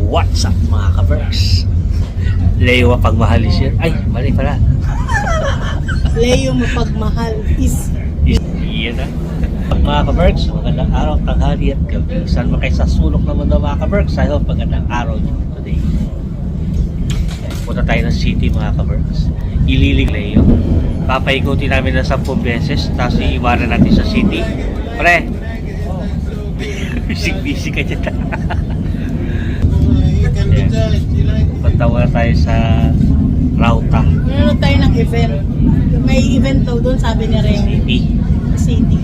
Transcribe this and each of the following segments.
What's up mga ka-Berks? Leo mapagmahal is here. Ay, mali pala. Leo mapagmahal is Iyan na. Mga ka-Berks, magandang araw, tanghali at gabi. Saan mo kayo sa sulok naman daw mga ka-Berks? I hope magandang araw nyo today. Punta tayo ng city mga ka-Berks. Ililig Leo. Papaikutin namin ng 10 beses, tapos iiwanan natin sa city. Pre! Busy ka dyan. Patawa tayo sa Rauta meron tayo ng event. May event daw doon, sabi ni Reo. City.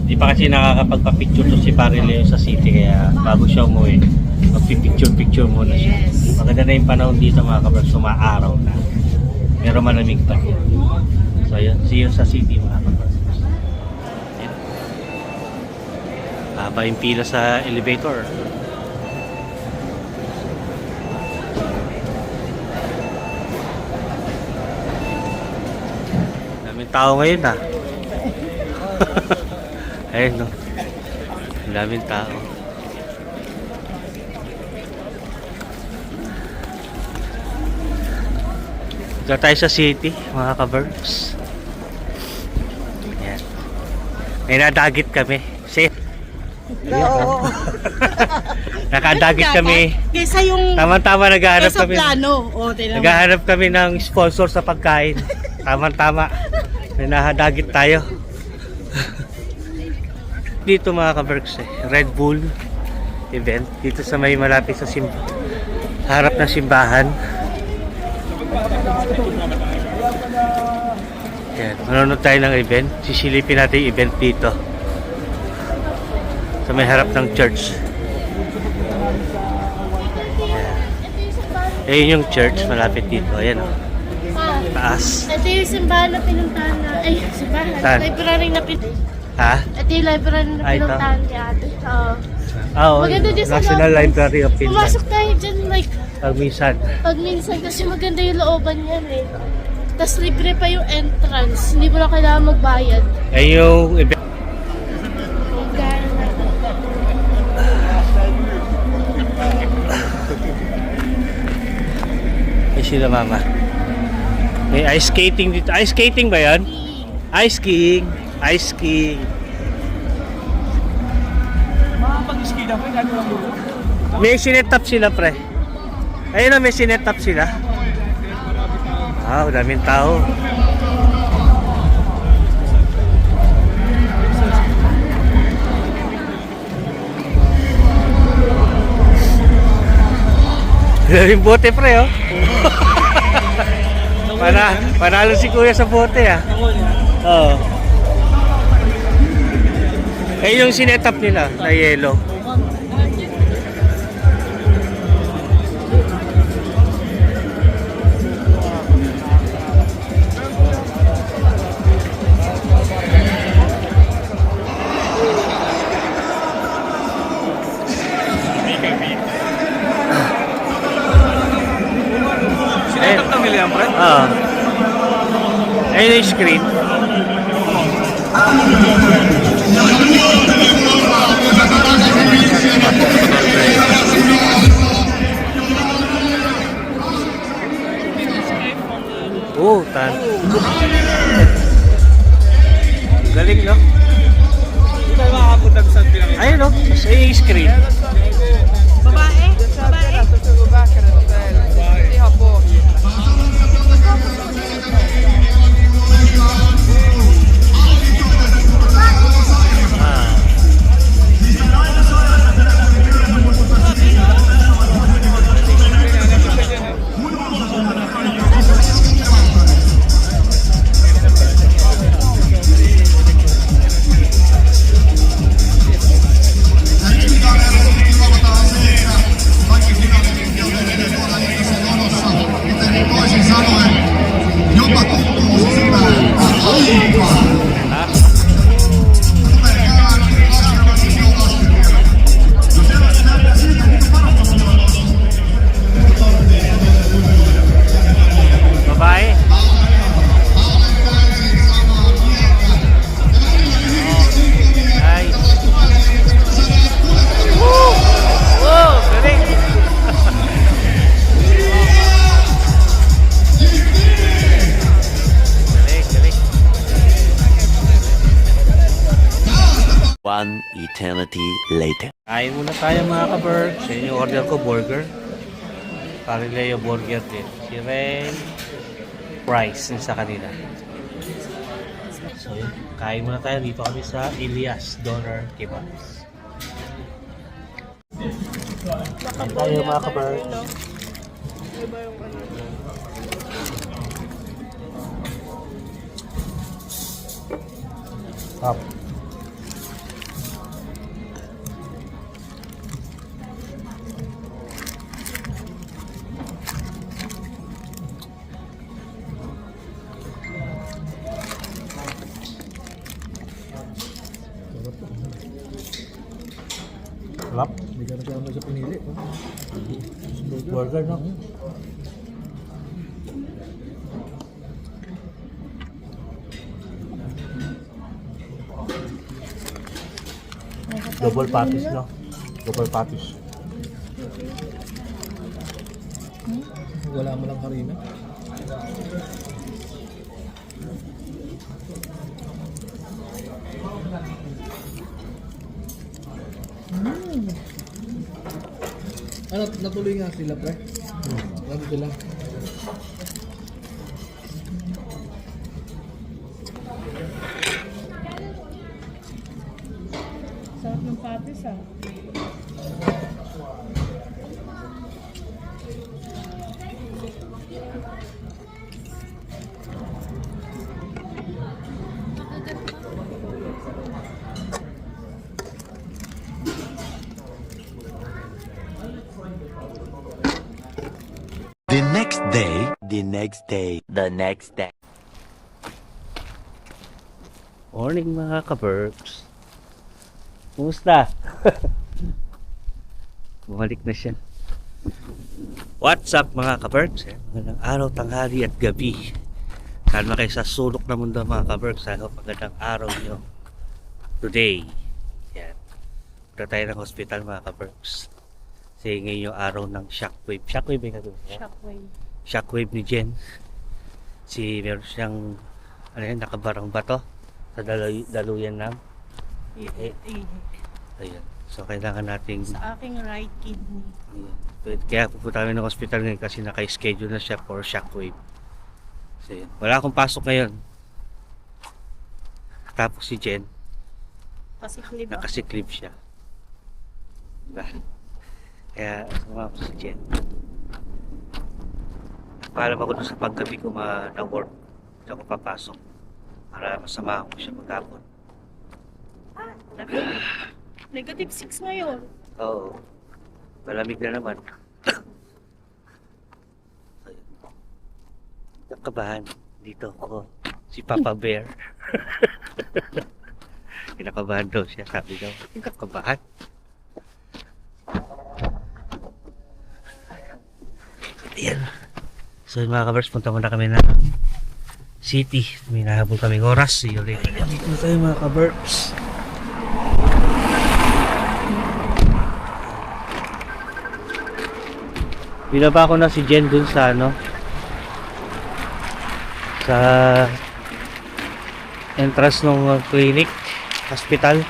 Di pa kasi nakakapagpa-picture to si Pare Leo sa city, kaya bago siya umuwi, magpipicture muna siya. Yes. Maganda na yung panahon dito mga kabraks, sumaaraw na. Pero malamig pa. So yun, see you sa city mga kabraks. Yan. Haba yung pila sa elevator. Daming tao ngayon ah. Ayun no. Daming tao. Dito tayo sa city, mga ka-Berks. Ayan. May nadagit kami. Oo. Nakadagit kami. Kesa yung Tama-tama naghahanap kesa kami. plano. O, tingnan mo. Naghahanap kami ng sponsor sa pagkain. Tama-tama. May nahadagit tayo. Dito mga ka-Berks Red Bull event. Dito sa may malapit sa harap ng simbahan. Yan. Manonood tayo ng event. Sisilipin natin yung event dito. Sa may harap ng church. Yan. Ayun yung church. Malapit dito. Ayan o. Taas. Ito yung simbahan na pinuntahan na, ay, simbahan, Saan? library na pinuntahan. Ha? Ito yung library na Ah, ito? pinuntahan ni ate. Oo. Oo. Maganda dyan sa National loob. Library of Finland. Pumasok tayo dyan, like, Pag minsan. pag minsan kasi maganda yung looban yan eh. Tapos libre pa yung entrance, hindi mo na kailangan magbayad. Ayun yung event. Ay sila mama. May ice skating dito. Ice skating ba yan? Ice skiing. Ice skiing. May sinetap sila pre. Ayun na, may sinetap sila. Wow, daming tao. Daming bote pre oh. Panalo si kuya sa bote ah. Oo. Ayun yung sinetap nila na yellow. Sinetap na nila yan, pre? Oo. Ayun yung screen. Oh, galing no? Hindi tayo makakapunta sa pinakita. Ayun no, sa yung screen. Babae? Babae? Ah. eternity later. Kain muna tayo mga ka-Berks. Yan yung order ko, burger. Carileo burger din. Si Ren, price sa kanila. So yun, kain muna tayo. Dito kami sa Elias Doner Kebabs. Kain tayo mga ka-Berks. Up. Sarap. Hindi ka nagsama sa pinili. Burger, no? Double patties, no? Double patties. Wala mo lang harina. Ano, natuloy nga sila, pre. Ano sila? Sarap ng patis ah. The next day, the next day, the next day. Morning mga ka-Berks. Kumusta? Bumalik na siya. What's up mga ka-Berks? Magandang araw, tanghali at gabi. Kalma kayo sa sulok na mundo mga ka-Berks. Magandang araw nyo today. Yan. Punta tayo ng hospital mga ka-Berks. Kasi ngayon yung araw ng shockwave. Shockwave ba yung Shockwave. shockwave ni Jen. Meron siyang nakabarang bato sa daluyan ng ayun. So kailangan nating Sa aking right kidney. ayun. Kaya pupunta kami ng hospital ngayon kasi naka-schedule na siya for shockwave. So yun. Wala akong pasok ngayon. Tapos si Jen, Pasiklib ako. nakasiklib siya. Diba? Kaya sumama ko si Jen. Paalam ako dun sa paggabi ko na-work. Hindi ako papasok. Para masama ko siya maghapon. Negative 6 ngayon. Oo. Malamig na naman. Nakabahan. Dito ako. Si Papa Bear. Kinakabahan daw siya. Sabi daw, kinakabahan. Ayan. So mga kabers, punta muna kami na city. May nahabol kaming oras. See you later. Dito na tayo mga kabers. Binaba ko na si Jen dun sa sa entrance ng clinic, hospital.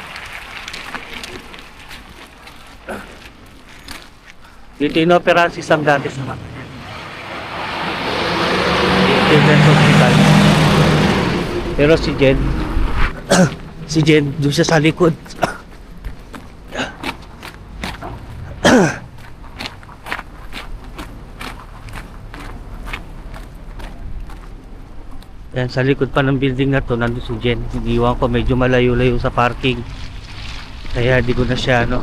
Dito inoperahan si Sam dati sa mga hospital. Pero si Jen si Jen doon siya sa likod. Yan, sa likod pa ng building na to, nandun si Jen. Iniwan ko, medyo malayo-layo sa parking. Kaya di ko na siya, di ko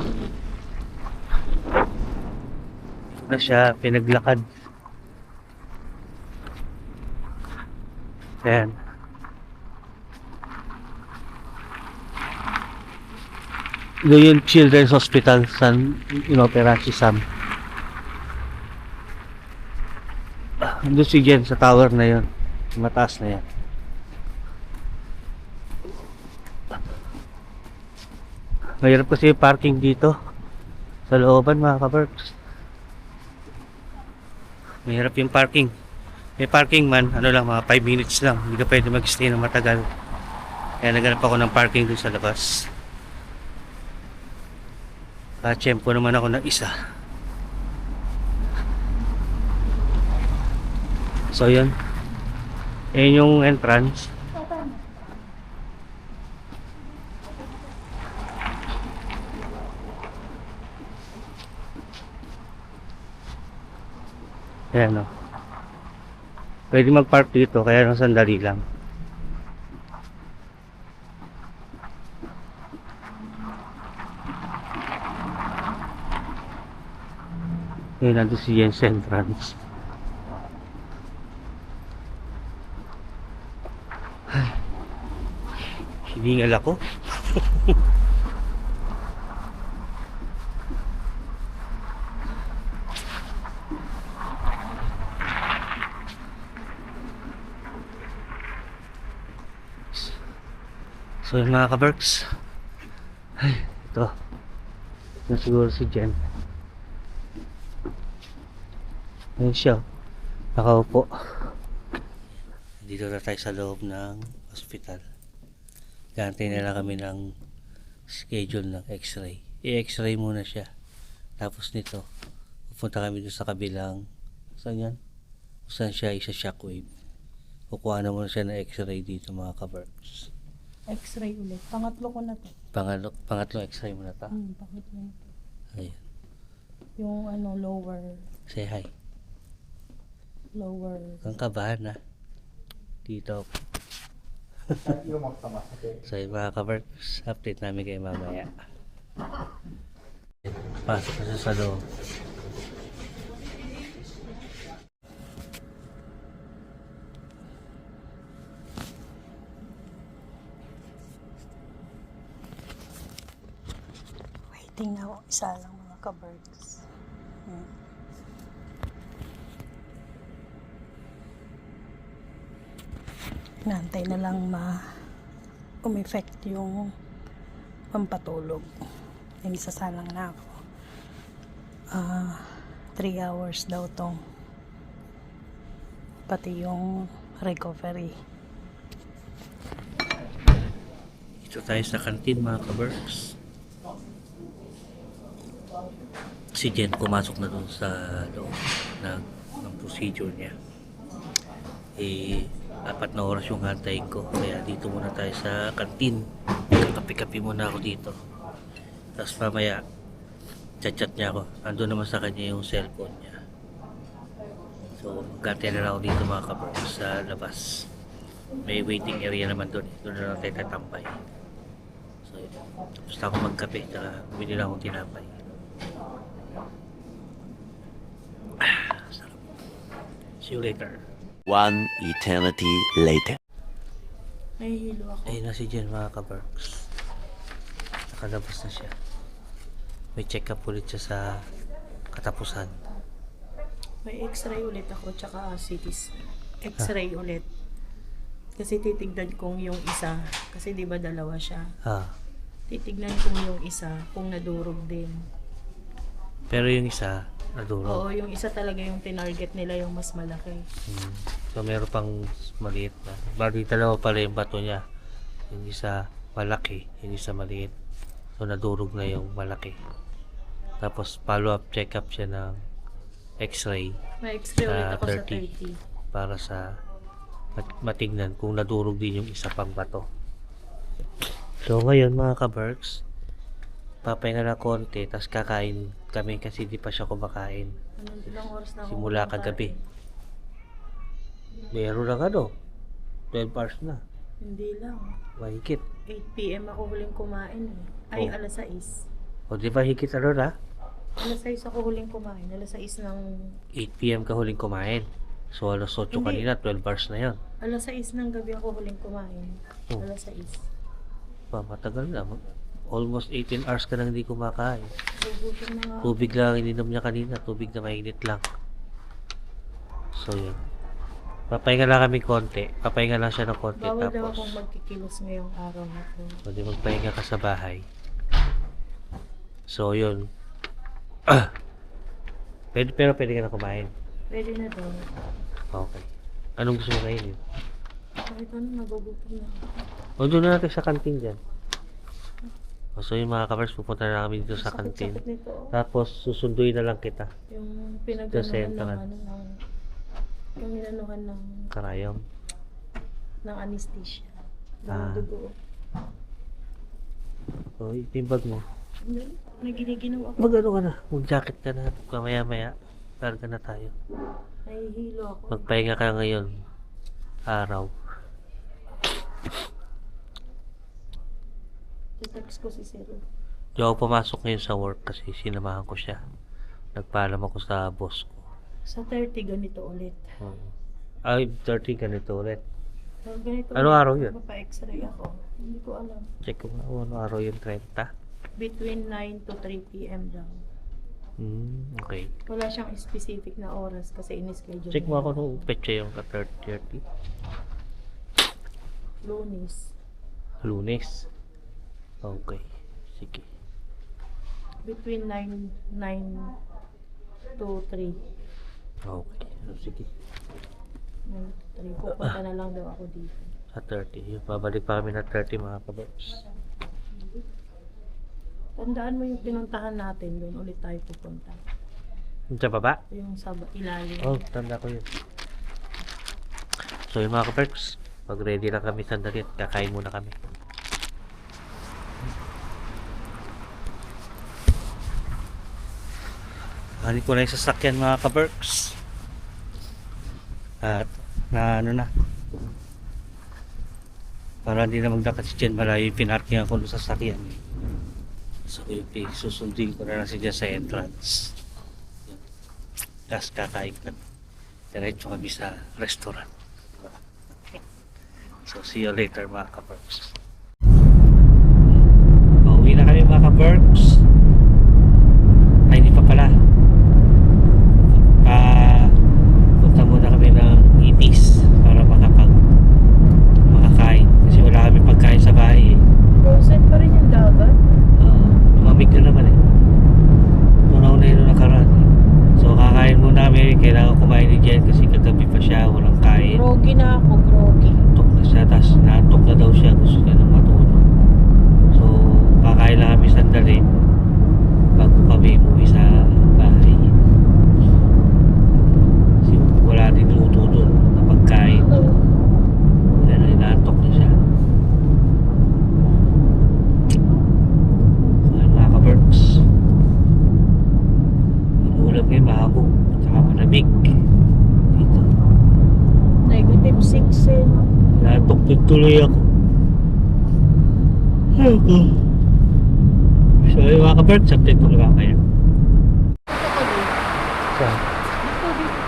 na siya pinaglakad. Ayan. Ito yung Children's Hospital sa inopera si Sam. Nandun si Jen sa tower na yun. Mataas na yan. Mahirap kasi yung parking dito sa looban mga ka-Berks. Mahirap yung parking. May parking man, lang, mga 5 minutes lang. Hindi ka pwede mag-stay na matagal. Kaya naghanap ako ng parking dun sa labas. Kachempo naman ako ng isa. So yun. Yun yung entrance. Ayan o. Pwede mag-park dito kaya nang sandali lang. Yun, nandun si Jens entrance. Ay, hiningal ako. So yun mga ka-Berks. Ay, ito. Ito siguro si Jen. Ayun siya. Nakaupo. Dito na tayo sa loob ng hospital. Gantay na lang kami ng schedule ng x-ray. I-x-ray muna siya. Tapos nito, pupunta kami doon sa kabilang, saan yan? Saan siya isa-shockwave. Kukuha na muna siya ng x-ray dito mga ka-Berks. X-ray ulit. Pangatlo ko na to. Pangatlong x-ray mo na ta. Pangatlo na to. Ayan. Yung ano, lower. Say hi. Lower. Kang kabahan na. Dito ako. So yung mga ka-Berks, update namin kayo mamaya. Pasok na siya sa loob. Waiting na ako. Isa lang mga ka-birds. Nantay na lang umeffect yung pampatulog. Sasalang na ako. 3 hours daw tong pati yung recovery. Dito tayo sa kantin mga ka-Berks. Si Jen pumasok na doon sa loob ng procedure niya. 4 na oras yung hantayin ko. Kaya dito muna tayo sa kantin. Kakapi-kapi muna ako dito. Tapos mamaya, chat-chat niya ako. Andun naman sa kanya yung cellphone niya. So, magkantay na lang ako dito mga ka-Berks sa labas. May waiting area naman doon. Doon na lang tayo tatambay. So, yun. Tapos na ako magkape. Tsaka bumili lang akong tinapay. Sarap. See you later. One eternity later. Nahihilo ako. Ayun na si Jen mga ka-Berks. Nakalabas na siya. May check up ulit siya sa katapusan. May x-ray ulit ako, tsaka CT x-ray ulit. Kasi titignan kong yung isa. Kasi di ba dalawa siya. Titignan kong yung isa kung nadurog din. Pero yung isa, nadurog. Oo, yung isa talaga yung tinarget nila yung mas malaki. So meron pang maliit na. Bali dalawa pala yung bato niya. Yung isa malaki, yung isa maliit. So nadurog na yung malaki. Tapos follow up check up siya ng x-ray. May x-ray ulit sa ako sa 30. 30. Para sa matignan kung nadurog din yung isa pang bato. So ngayon mga ka-Berks, papahinga na konti, tapos kakain kami kasi di pa siya kumakain. Ilang oras na ako Simula kumakain? kagabi. Meron lang ano, 12 hours na. Hindi lang. Mahigit. 8 p.m. ako huling kumain eh. Ay, Oh. alas 6. O di ba higit ano na? Alas 6 ako huling kumain. Alas 6 ng... 8 p.m. ka huling kumain. So alas 8 Hindi. kanina, 12 hours na yun. Alas 6 ng gabi ako huling kumain. Oh. Alas 6. Matagal na. Almost 18 hours ka nang hindi kumakain. Gugutom na nga. Tubig lang ang ininom niya kanina. Tubig na mainit lang. So yun. Papahinga lang kami konti. Papahinga lang siya ng konti. Bawal daw Tapos, akong magkikilos ngayong araw na to. pwede magpahinga ka sa bahay. So yun. Pero pwede ka na kumain. Pwede na daw. Okay. Anong gusto mo kainin? Kahit ano, nagugutom na. O doon na natin sa kantin dyan. So yung mga kapers, pupunta na kami dito sa kantin. Sakit nito. Tapos susunduin na lang kita. Yung Sa pinaganohan ng sentaran. yung inanuhan Karayom. ng anesthesia. Ah. Ng dugo. So itimbag mo. Yun, naginiginaw ako. Mag-ano ka na? Mag-jacket ka na. Mamaya-maya. Larga na tayo. Nahihilo ako. Magpahinga ka ngayon. Araw. Text ko si Sir. Di ako pumasok ngayon sa work kasi sinamahan ko siya. Nagpaalam ako sa boss ko. Sa 30, ganito ulit. Ay, 30 ganito ulit. Ganito Ano ulit. araw yun? Magpa-x-ray ako. Hindi ko alam. Check ko nga kung ano araw yung 30. Between 9 to 3 p.m. daw. Okay. Wala siyang specific na oras kasi in-schedule. Check mo niya. ako nung petsa yung 30. Lunes. Lunes. Okay. Sige. Between 9 to 3. Okay. Sige. 9 to 3. Pupunta na lang daw ako dito. Sa 30. Babalik pa kami na 30 mga kabers. Tandaan mo yung pinuntahan natin. Doon ulit tayo pupunta. Yung sa baba? Yung sa ilalim. Oh, tanda ko yun. So yung mga kabers, pag ready na kami sandali, kakain muna kami. Halin ko na yung sasakyan mga ka-Berks. At na ano na. Para hindi na magdakat si Jen, malayo yung pinarking ako sa sasakyan. So yung susundin ko na lang siya sa entrance. Tapos kakain ka. Diretso kami sa restaurant. So see you later mga ka-Berks. Pauwi na kami mga ka-Berks. Ay, hindi pa pala. Punta muna kami ng Ibis para makakain kasi wala kami pagkain sa bahay. Frozen pa rin yung dagat. Lumamig na naman eh. Tunaw na yun nakaraan eh. So kakain muna kami. Kailangan kumain ni Jen kasi kagabi pa siya walang kain. Groggy na ako, groggy. Antok na siya, tapos naantok na daw siya, gusto niya nang matulog. So kakain lang kami sandali bago kami umuwi sa bahay. Kasi wala din luto doon na pagkain. Kaya naantok na siya. So yun mga ka-Berks, ulam ngayon mahabo tsaka malamig dito. -6 eh. No? Naantok din tuloy ako. So yung mga ka-Berks, update ko lang kayo. Saan? Dito, dito.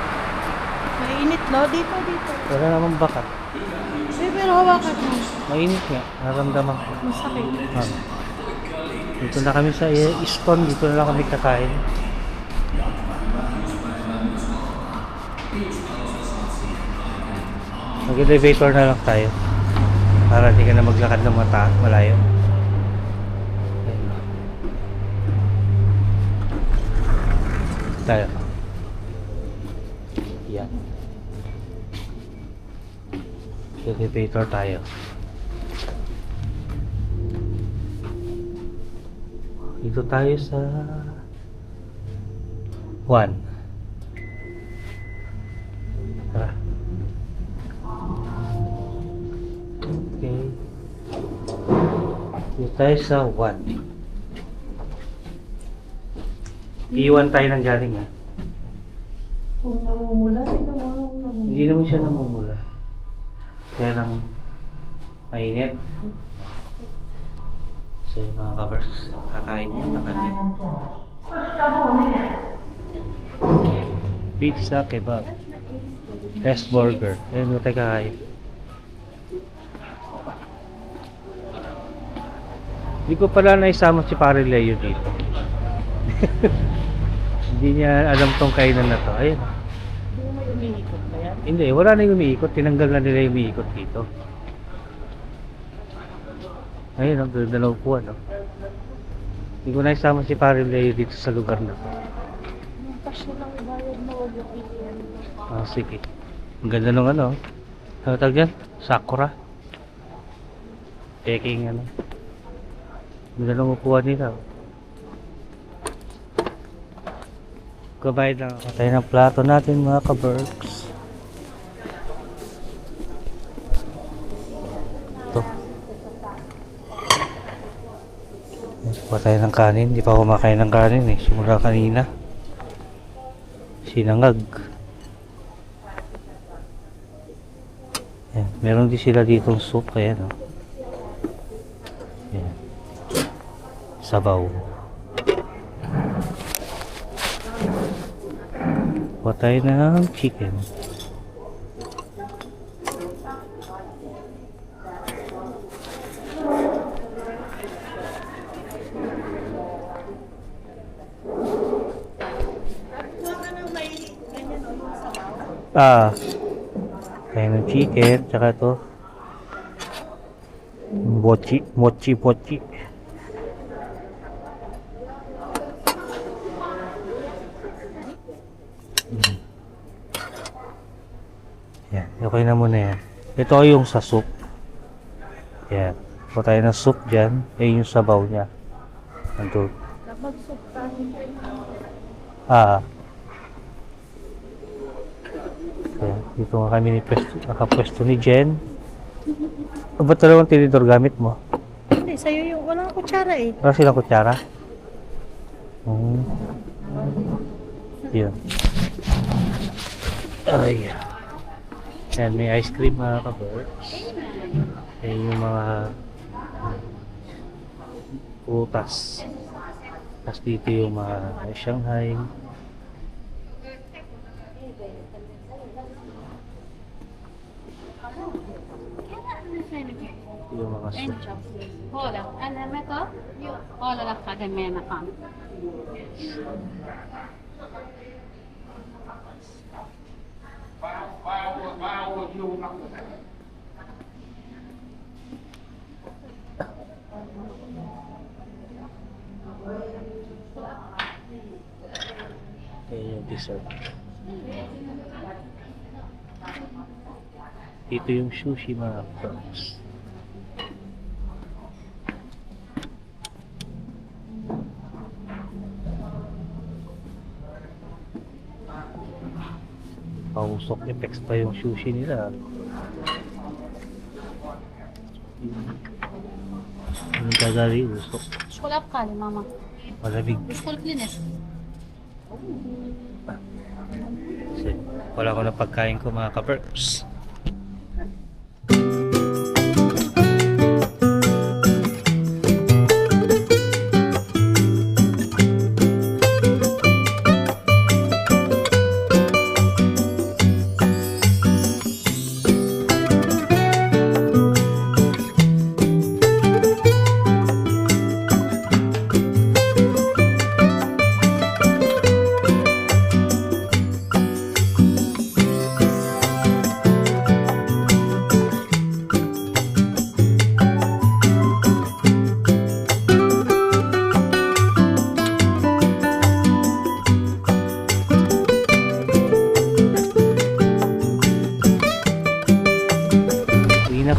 Mainit, no? Dito, dito. Wala namang bakat. Pero hawakan mo. Mainit nga, naramdaman ko. Masakit. Dito na kami sa Easton, dito na lang kami kakain. Mag-elevator na lang tayo para hindi ka na maglakad ng malayo. Tayo. Yan. Elevator tayo. Dito tayo sa 1. Tara. Okay. Dito tayo sa 1. Iwan tayo ng galing ha. Kung namumula, Hindi naman siya namumula. Kaya lang mainit. So yung mga ka-Berks, kakain muna kami. Pizza, kebab, S-burger. Ayun mo tayo kakain. Hindi ko pala naisama si Pare Leo dito. Hindi niya alam tong kainan na to. Ayun. Hindi mo may umiikot ba yan? Hindi, wala na yung umiikot. Tinanggal na nila yung umiikot dito. Ayun, ang ganda ng upuan. No? Hindi ko na isama si Pare Leo dito sa lugar na to. Kasi lang bayad na wag yung iiyan. Ah, sige. Ang ganda ng ano. Ano tawag dyan? Sakura. Peking ano. Hindi na lang upuan nila. Kumain na. Patay ng plato natin mga ka-Berks. Ito. Patay ng kanin. Hindi pa ako kumakain ng kanin eh. Simula kanina. Sinangag. Yan. Meron din sila ditong soup. Ayan, oh. Yan. Sabaw. Patay ng chicken. Patay ng chicken. Tsaka to mochi. Yan, okay na muna yan. Ito yung sa soup. Yan. Kung tayo ng soup dyan, yung sabaw niya. Nandun. Yan. Dito nga kami nakapwesto ni Jen. Ba't dalawang tinidor gamit mo? Hindi, sa'yo yung walang kutsara eh. Wala silang kutsara? Yun. Ay. Yan, may ice cream mga ka-Berks. Yan yung mga prutas. Tapos dito yung mga Shanghai. Yung mga soup. Håller. Eller med då? Håller det för den med fan. Ayan yung dessert. Ito yung sushi mga Berks. Pausok effects pa yung sushi nila. Anong gagawin? Usok. Skål upp Kalle, mamma. Malamig. Skål Klinnes. Kasi wala ko na pagkain ko mga ka-Berks.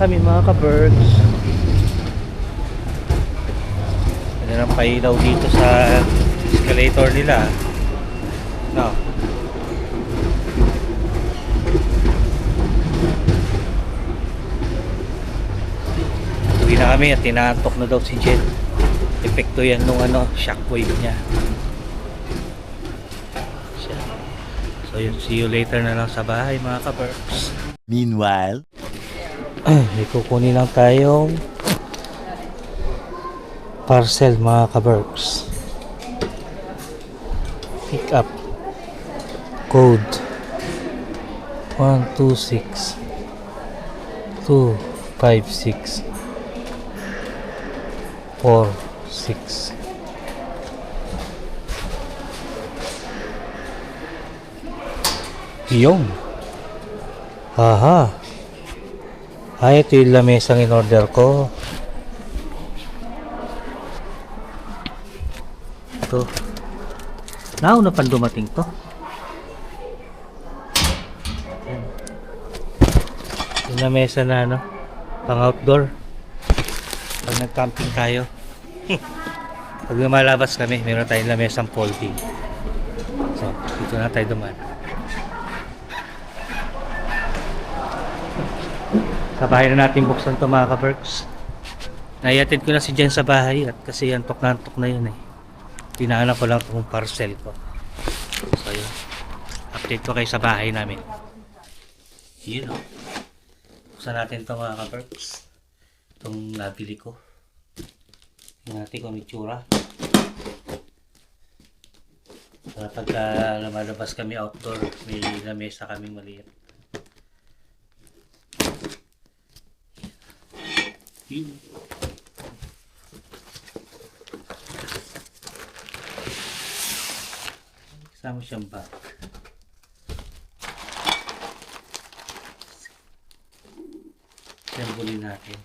Kami mga ka-Berks. Ano ng pailaw dito sa escalator nila. No. Uwi na kami at tinaantok na daw si Jen. Epekto yan nung shockwave niya. So yun, see you later na lang sa bahay mga ka-Berks. Meanwhile, May kukunin lang tayong parcel mga ka-Berks. Pick up code 126 256 46. Yung aha. Ay, ito yung lamesang in-order ko. Ito. Nauna pang dumating to. Ayan. Yung lamesa na pang outdoor. Pag nag-camping tayo. Pag lumalabas kami, meron tayong lamesang folding. So, dito na tayo dumaan. Sa bahay na natin buksan to mga ka-Berks. Naiatid ko na si Jen sa bahay at kasi antok na yun eh. Pinaanak ko lang itong parcel ko. So yun. Update ko kayo sa bahay namin. Yun o. Buksan natin ito mga ka-Berks. Itong nabili ko. Tingnan natin kung may tsura. Para pagka lumalabas kami outdoor, may lamesa kaming maliit. Yun. Kasama siyang bag. Sembulin natin.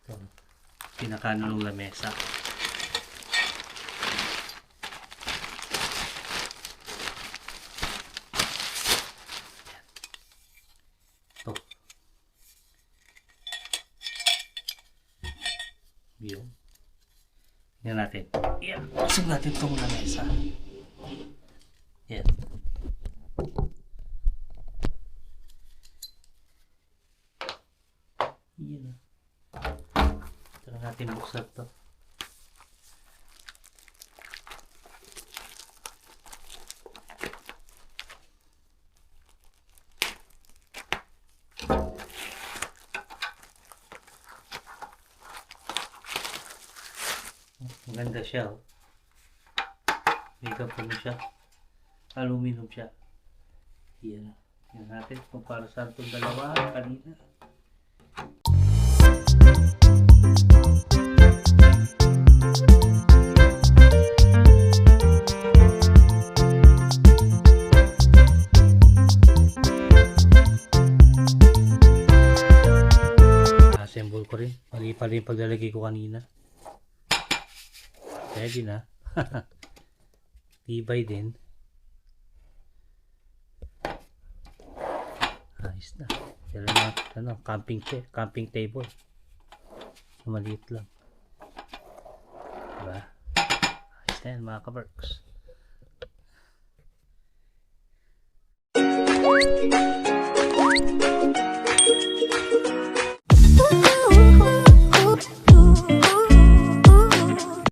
Ito. Pinakano ng lamesa. Ito. Yun. Yan natin. Yan. Pusog natin itong lamesa. Yan. Yan. Ito na natin buksan ito. Maganda siya oh. Makeup ano siya. Aluminum siya. Yan. Yan natin kung para saan itong dalawa kanina. Assemble ko rin. Mali pala yung paglalagay ko kanina. Ready na. Tibay din. Ayos na. Pero na, ano, camping chair, camping table. Maliit lang. Diba? Ayos na yan mga ka-Berks.